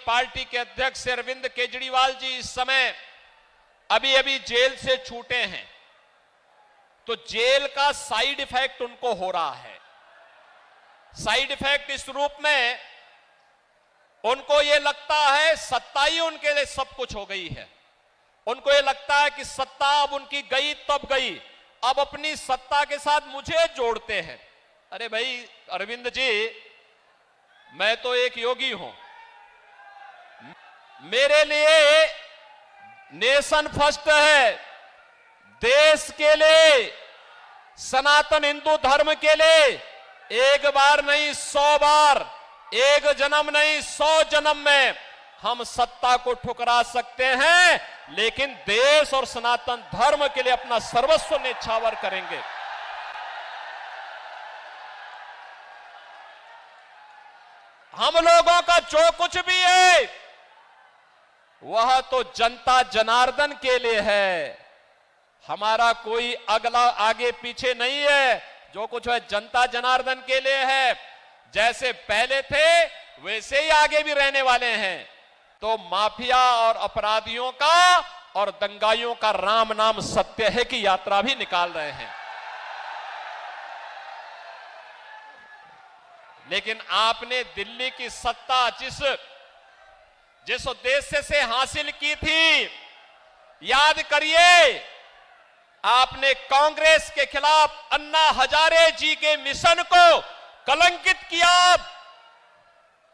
Party के अध्यक्ष अरविंद केजरीवाल जी इस समय अभी अभी जेल से छूटे हैं, तो जेल का साइड इफेक्ट उनको हो रहा है। साइड इफेक्ट इस रूप में, उनको यह लगता है सत्ता ही उनके लिए सब कुछ हो गई है। उनको यह लगता है कि सत्ता अब उनकी गई तब गई, अब अपनी सत्ता के साथ मुझे जोड़ते हैं। अरे भाई अरविंद जी, मैं तो एक योगी हूं। मेरे लिए नेशन फर्स्ट है, देश के लिए, सनातन हिंदू धर्म के लिए एक बार नहीं 100 बार, एक जन्म नहीं 100 जन्म में हम सत्ता को ठुकरा सकते हैं, लेकिन देश और सनातन धर्म के लिए अपना सर्वस्व न्यौछावर करेंगे। हम लोगों का जो कुछ भी है वह तो जनता जनार्दन के लिए है। हमारा कोई अगला आगे पीछे नहीं है, जो कुछ है जनता जनार्दन के लिए है। जैसे पहले थे वैसे ही आगे भी रहने वाले हैं। तो माफिया और अपराधियों का और दंगाइयों का राम नाम सत्य है की यात्रा भी निकाल रहे हैं। लेकिन आपने दिल्ली की सत्ता जिस उद्देश्य से हासिल की थी, याद करिए, आपने कांग्रेस के खिलाफ अन्ना हजारे जी के मिशन को कलंकित किया।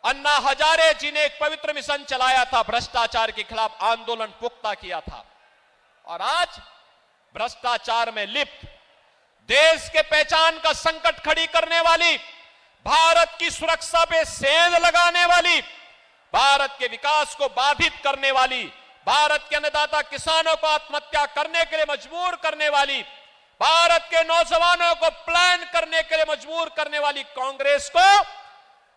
अन्ना हजारे जी ने एक पवित्र मिशन चलाया था, भ्रष्टाचार के खिलाफ आंदोलन पुख्ता किया था, और आज भ्रष्टाचार में लिप्त, देश के पहचान का संकट खड़ी करने वाली, भारत की सुरक्षा पे सेंध लगाने वाली, भारत के विकास को बाधित करने वाली, भारत के अन्नदाता किसानों को आत्महत्या करने के लिए मजबूर करने वाली, भारत के नौजवानों को प्लान करने के लिए मजबूर करने वाली कांग्रेस को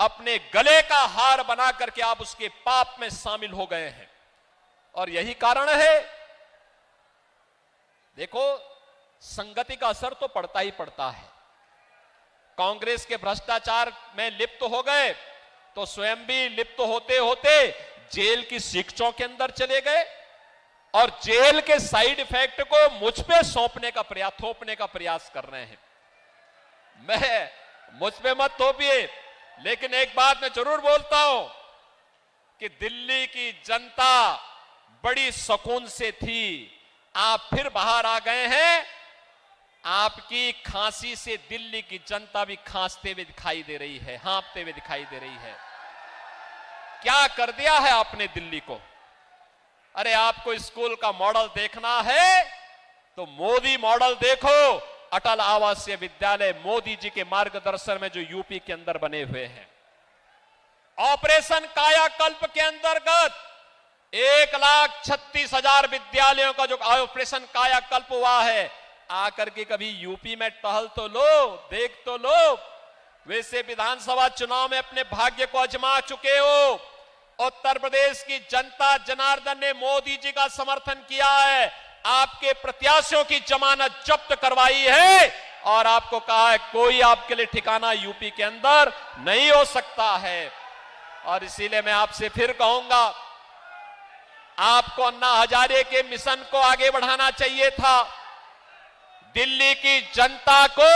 अपने गले का हार बना करके आप उसके पाप में शामिल हो गए हैं। और यही कारण है, देखो संगति का असर तो पड़ता ही पड़ता है। कांग्रेस के भ्रष्टाचार में लिप्त हो गए तो स्वयं भी लिप्त होते होते जेल की शिक्षों के अंदर चले गए, और जेल के साइड इफेक्ट को मुझ पे सौंपने का प्रयास, थोपने का प्रयास कर रहे हैं। मुझ पे मत थोपिए, लेकिन एक बात मैं जरूर बोलता हूं कि दिल्ली की जनता बड़ी सुकून से थी, आप फिर बाहर आ गए हैं। आपकी खांसी से दिल्ली की जनता भी खांसते हुए दिखाई दे रही है, हाँफते हुए दिखाई दे रही है। क्या कर दिया है आपने दिल्ली को? अरे आपको स्कूल का मॉडल देखना है तो मोदी मॉडल देखो। अटल आवासीय विद्यालय मोदी जी के मार्गदर्शन में जो यूपी के अंदर बने हुए हैं। ऑपरेशन कायाकल्प के अंतर्गत 1,36,000 विद्यालयों का जो ऑपरेशन कायाकल्प हुआ है, आकर के कभी यूपी में टहल तो लो, देख तो लो। वैसे विधानसभा चुनाव में अपने भाग्य को आजमा चुके हो। उत्तर प्रदेश की जनता जनार्दन ने मोदी जी का समर्थन किया है, आपके प्रत्याशियों की जमानत जब्त करवाई है, और आपको कहा है कोई आपके लिए ठिकाना यूपी के अंदर नहीं हो सकता है। और इसीलिए मैं आपसे फिर कहूंगा, आपको अन्ना हजारे के मिशन को आगे बढ़ाना चाहिए था। दिल्ली की जनता को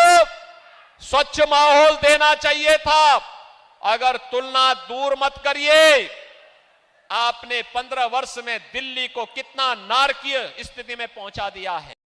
स्वच्छ माहौल देना चाहिए था। अगर तुलना दूर मत करिए, आपने 15 वर्ष में दिल्ली को कितना नारकीय स्थिति में पहुंचा दिया है।